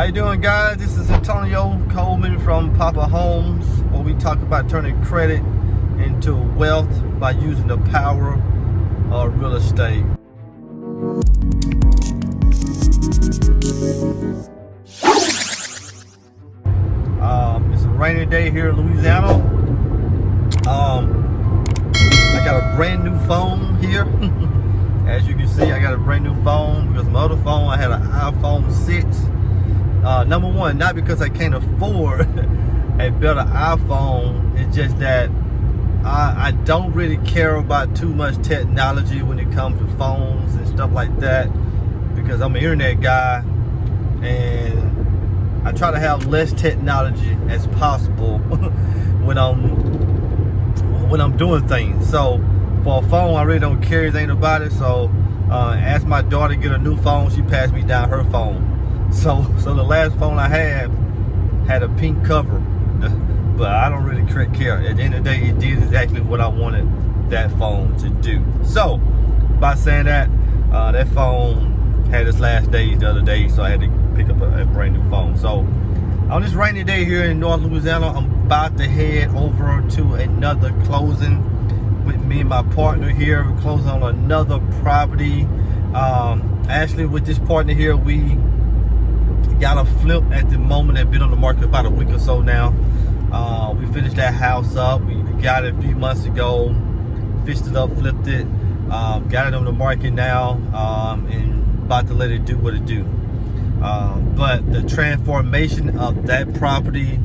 How you doing, guys? This is Antonio Coleman from Poppa Homes, where we talk about turning credit into wealth by using the power of real estate. It's a rainy day here in Louisiana. I got a brand new phone here. As you can see, I got a brand new phone because my other phone, I had an iPhone 6. Number one, not because I can't afford a better iPhone. It's just that I don't really care about too much technology when it comes to phones and stuff like that, because I'm an internet guy and I try to have less technology as possible when I'm doing things. So for a phone, I really don't care anything about it. So as my daughter get a new phone, she passed me down her phone. So the last phone I had a pink cover, but I don't really care. At the end of the day, it did exactly what I wanted that phone to do. So by saying that, that phone had its last days the other day, so I had to pick up a brand new phone. So on this rainy day here in North Louisiana, I'm about to head over to another closing with me and my partner here. We're closing on another property. Actually, with this partner here, we got a flip at the moment. They've been on the market about a week or so now. We finished that house up. We got it a few months ago, fixed it up, flipped it, got it on the market now, and about to let it do what it do. But the transformation of that property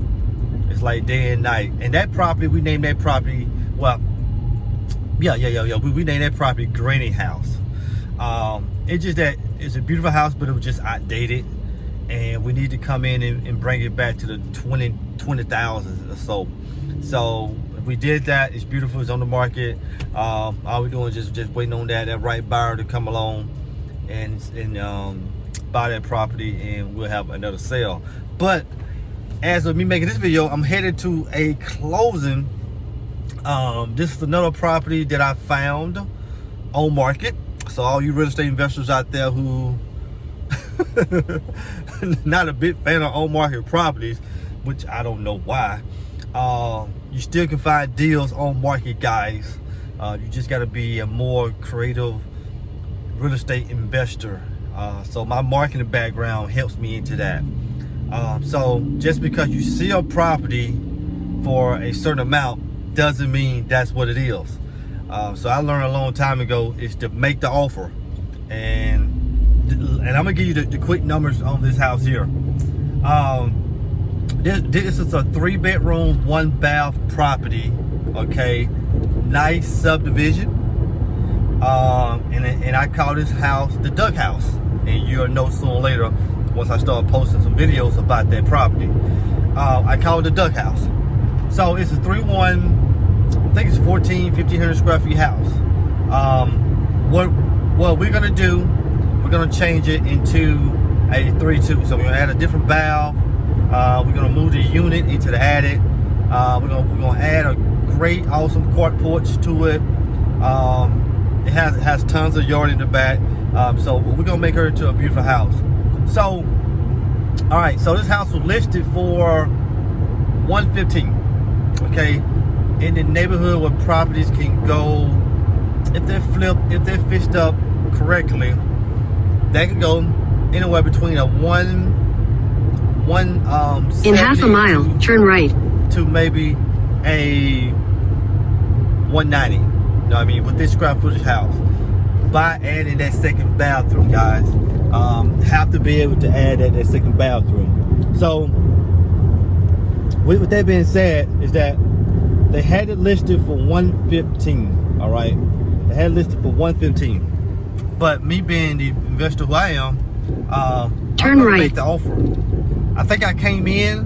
is like day and night. And that property, we named that property, well, yeah. We named that property Granny House. It's just that it's a beautiful house, but it was just outdated. And we need to come in and bring it back to the 20,000 or so. So we did that. It's beautiful. It's on the market. All we're doing is just waiting on that right buyer to come along and buy that property, and we'll have another sale. But as of me making this video, I'm headed to a closing. This is another property that I found on market. So all you real estate investors out there who not a big fan of on market properties, which I don't know why, you still can find deals on market, guys. You just got to be a more creative real estate investor. So my marketing background helps me into that. So just because you see a property for a certain amount doesn't mean that's what it is. So I learned a long time ago is to make the offer, and I'm gonna give you the quick numbers on this house here. This is a 3-bedroom, 1-bath property. Okay, nice subdivision. And I call this house the Duck House, and you'll know sooner or later once I start posting some videos about that property. I call it the Duck House. So it's a 3-1, I think it's 1,500 square feet house. What we're gonna do, we're gonna change it into a 3-2. So we're gonna add a different valve. We're gonna move the unit into the attic. We're gonna add a great, awesome quart porch to it. It has tons of yard in the back. So we're gonna make her into a beautiful house. So, all right. So this house was listed for $115. Okay, in the neighborhood where properties can go, if they're flipped, if they're fixed up correctly, they can go anywhere between a in half a mile, turn right to maybe a 190. You know what I mean? With this square footage house, by adding that second bathroom, guys, have to be able to add that second bathroom. So with that being said, is that they had it listed for $115. All right, they had it listed for $115. But me being the investor who I am, turn right. Make the offer. I think I came in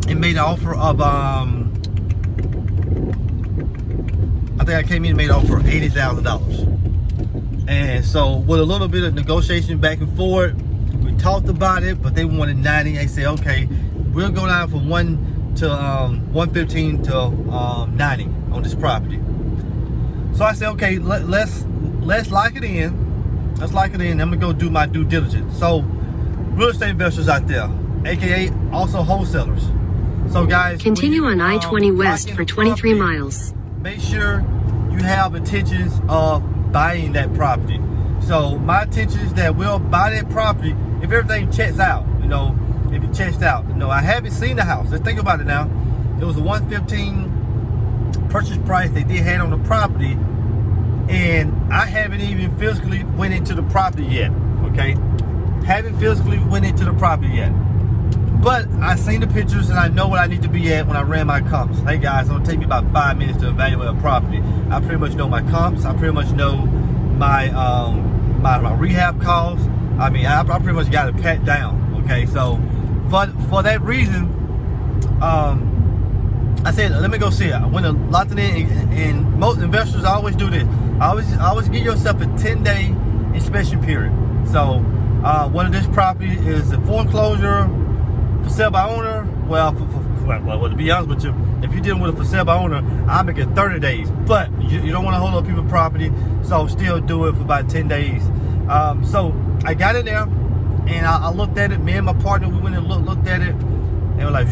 and made an offer of $80,000. And so with a little bit of negotiation back and forth, we talked about it, but they wanted 90. I said, okay, we'll go down from 115 to 90 on this property. So I said, okay, let's lock it in. Let's lock it in. I'm gonna go do my due diligence. So real estate investors out there, aka also wholesalers. So guys, Continue when you, on I-20 West lock in for a 23 property, miles. make sure you have intentions of buying that property. So my intention is that we'll buy that property if everything checks out. You know, if it checks out. You know, I haven't seen the house. Let's think about it now. It was a $115 purchase price they did have on the property, and I haven't even physically went into the property yet. Okay, haven't physically went into the property yet. But I seen the pictures and I know what I need to be at when I ran my comps. Hey guys, it'll take me about 5 minutes to evaluate a property. I pretty much know my comps. I pretty much know my my rehab costs. I mean, I pretty much got it pat down. Okay, so for that reason, I said let me go see it. I went and locked it in, and most investors always do this. I always give yourself a 10-day inspection period. So whether this property is a foreclosure, for sale by owner, well, to be honest with you, if you're dealing with a for sale by owner, I make it 30 days. But you don't want to hold up people's property, so still do it for about 10 days. So I got in there, and I looked at it. Me and my partner, we went and looked at it, and we're like,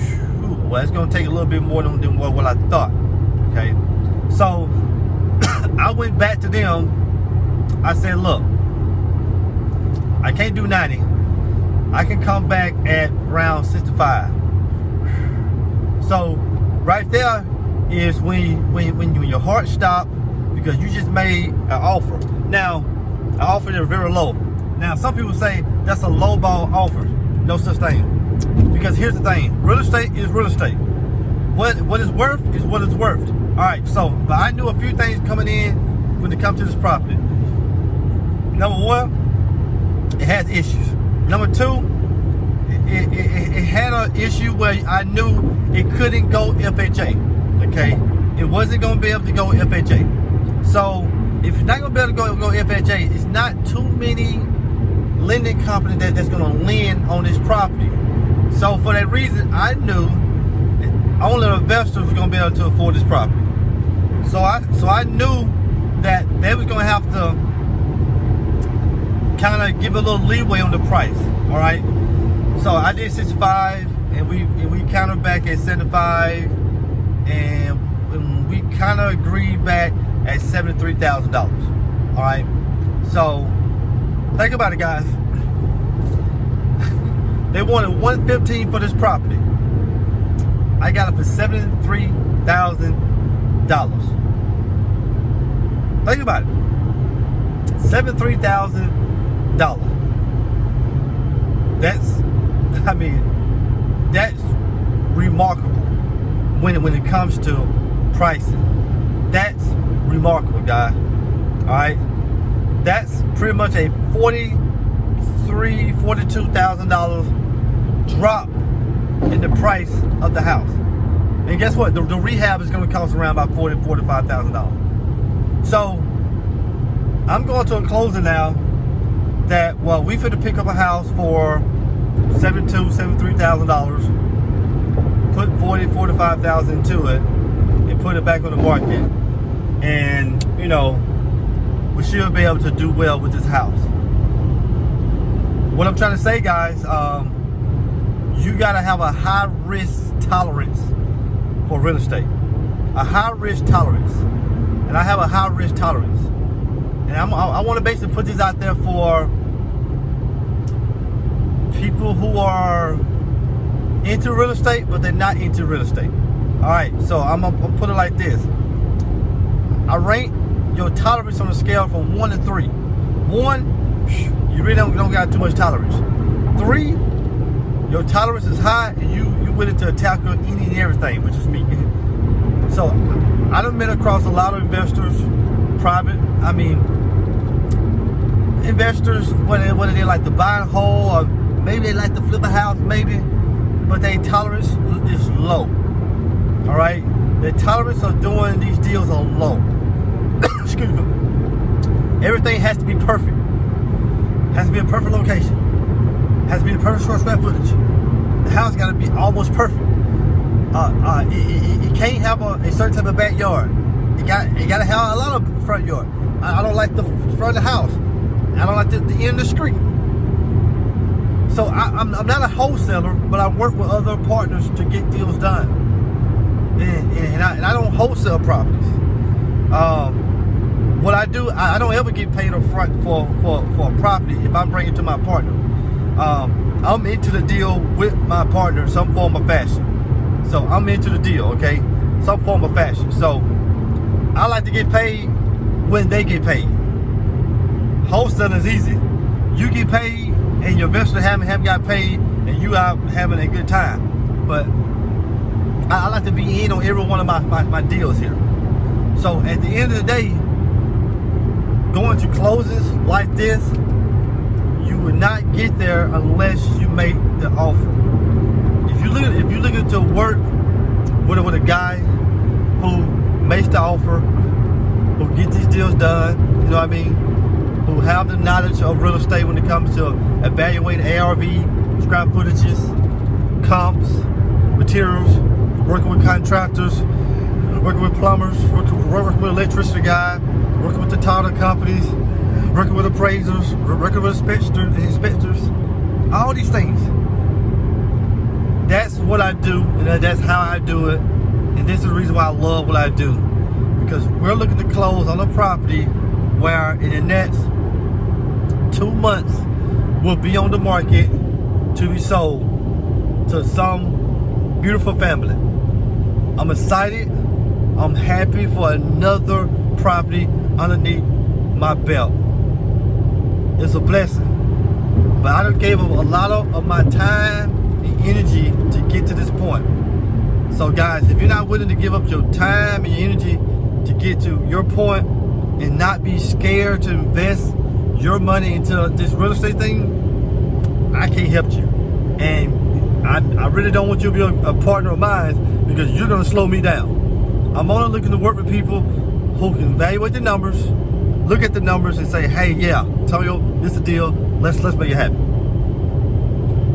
well, it's going to take a little bit more than what I thought. Okay, so I went back to them. I said, look, I can't do 90. I can come back at around 65. So right there is when your heart stops because you just made an offer. Now, an offer is very low. Now, some people say that's a low ball offer. No such thing. Because here's the thing: real estate is real estate. What it's worth is what it's worth. All right. So, but I knew a few things coming in when it comes to this property. Number one, it has issues. Number two, it had an issue where I knew it couldn't go FHA. Okay, it wasn't going to be able to go FHA. So if you're not going to be able to go FHA, it's not too many lending companies that's going to lend on this property. So for that reason, I knew only investors were going to be able to afford this property. So I knew that they was going to have to kind of give a little leeway on the price. All right. So I did 65, and we countered back at 75, and we kind of agreed back at $73,000. All right. So think about it, guys. They wanted $115 for this property. I got it for $73,000. Think about it. $73,000. That's remarkable when it comes to pricing. That's remarkable, guys. All right, that's pretty much a $42,000 drop in the price of the house. And guess what? The rehab is going to cost around about $45,000. So I'm going to a closing now. That we finna pick up a house for $73,000, put $45,000 into it, and put it back on the market, and we should be able to do well with this house. What I'm trying to say, guys, you gotta have a high risk tolerance for real estate, a high risk tolerance, and I have a high risk tolerance, and I want to basically put this out there for people who are into real estate, but they're not into real estate. All right, so I'm gonna put it like this. I rate your tolerance on a scale from 1 to 3. 1, you really don't got too much tolerance. 3, your tolerance is high, and you willing to tackle any and everything, which is me. So I done been across a lot of investors, investors, whether they like to buy and hold, or maybe they like to flip a house, maybe, but their tolerance is low. All right, their tolerance of doing these deals are low. Excuse me. Everything has to be perfect. Has to be a perfect location. Has to be the perfect square footage. The house got to be almost perfect. It can't have a certain type of backyard. It got to have a lot of front yard. I don't like the front of the house. I don't like the end of the street. So I'm not a wholesaler, but I work with other partners to get deals done. And I don't wholesale properties. What I do, I don't ever get paid up front for a property if I'm bringing it to my partner. I'm into the deal with my partner in some form of fashion. So I'm into the deal, okay? Some form of fashion. So I like to get paid when they get paid. Wholesaling is easy. You get paid and your investor haven't got paid and you out having a good time. But I like to be in on every one of my deals here. So at the end of the day, going to closings like this, you would not get there unless you make the offer. If you looking to work with a guy who makes the offer, who get these deals done, you know what I mean, who have the knowledge of real estate when it comes to evaluating ARV, square footages, comps, materials, working with contractors, working with plumbers, working with electricity guy, working with the title companies, working with appraisers, working with inspectors, all these things. That's what I do, and that's how I do it. And this is the reason why I love what I do. Because we're looking to close on a property where in the next 2 months will be on the market to be sold to some beautiful family. I'm excited. I'm happy for another property underneath my belt. It's a blessing. But I done gave up a lot of my time and energy to get to this point. So guys, if you're not willing to give up your time and your energy to get to your point and not be scared to invest your money into this real estate thing, I can't help you. And I really don't want you to be a partner of mine because you're gonna slow me down. I'm only looking to work with people who can evaluate the numbers, look at the numbers and say, hey, yeah, Antonio, this is the deal, let's make it happen.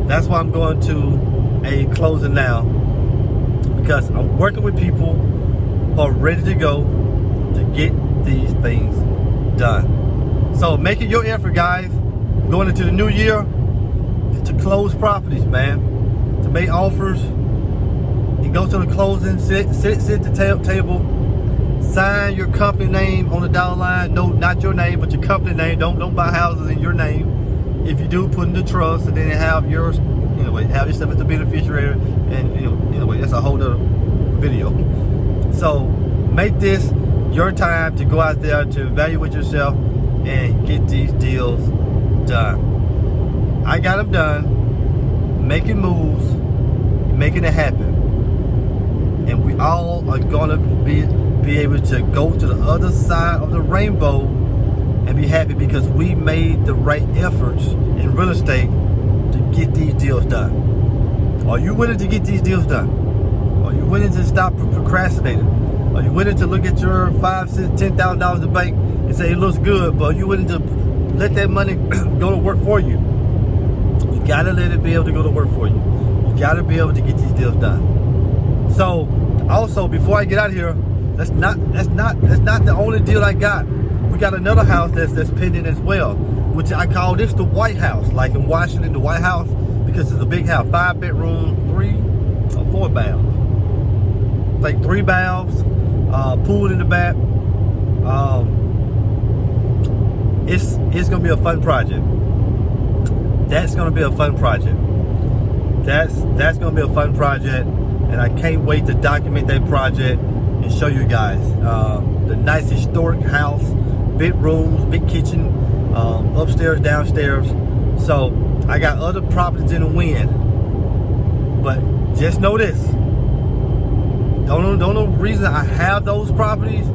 That's why I'm going to a closing now, because I'm working with people who are ready to go to get these things done. So make it your effort, guys, going into the new year, to close properties, man, to make offers and go to the closing, sit at the table, sign your company name on the dollar line. No, not your name, but your company name. Don't buy houses in your name. If you do, put in the trust and then have yours, have yourself as the beneficiary. And anyway, that's a whole other video. So make this your time to go out there to evaluate yourself and get these deals done. I got them done, making moves, making it happen. And we all are gonna be able to go to the other side of the rainbow and be happy because we made the right efforts in real estate to get these deals done. Are you willing to get these deals done? Are you willing to stop procrastinating? Are you willing to look at your $5,000, $6,000, $10,000 in the bank and say it looks good, but are you willing to let that money go to work for you? You gotta let it be able to go to work for you. You gotta be able to get these deals done. So also, before I get out of here, that's not the only deal I got. We got another house that's pending as well, which I call this the White House, like in Washington, the White House, because it's a big house, 5 bedroom, 3 or 4 baths. Like 3 baths, pool in the back. It's gonna be a fun project. That's gonna be a fun project. That's gonna be a fun project, and I can't wait to document that project and show you guys the nice historic house, big rooms, big kitchen, upstairs, downstairs. So I got other properties in the wind, but just know this: don't know reason I have those properties,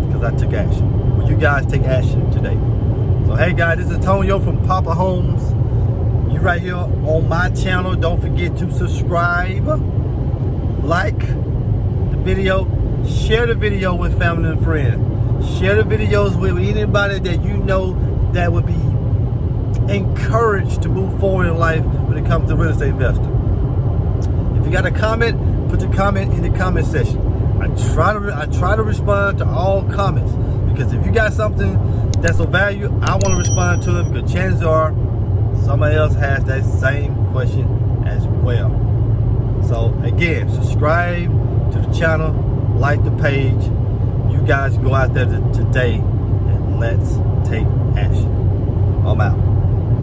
because I took action. Will you guys take action today? So hey guys, this is Antonio from Poppa Homes. You right here on my channel. Don't forget to subscribe, like the video, share the video with family and friends. Share the videos with anybody that you know that would be encouraged to move forward in life when it comes to real estate investing. If you got a comment, put the comment in the comment section. I try to respond to all comments, because if you got something that's of value, I want to respond to it, because chances are somebody else has that same question as well. So again, subscribe to the channel, like the page. You guys go out there today and let's take action. I'm out.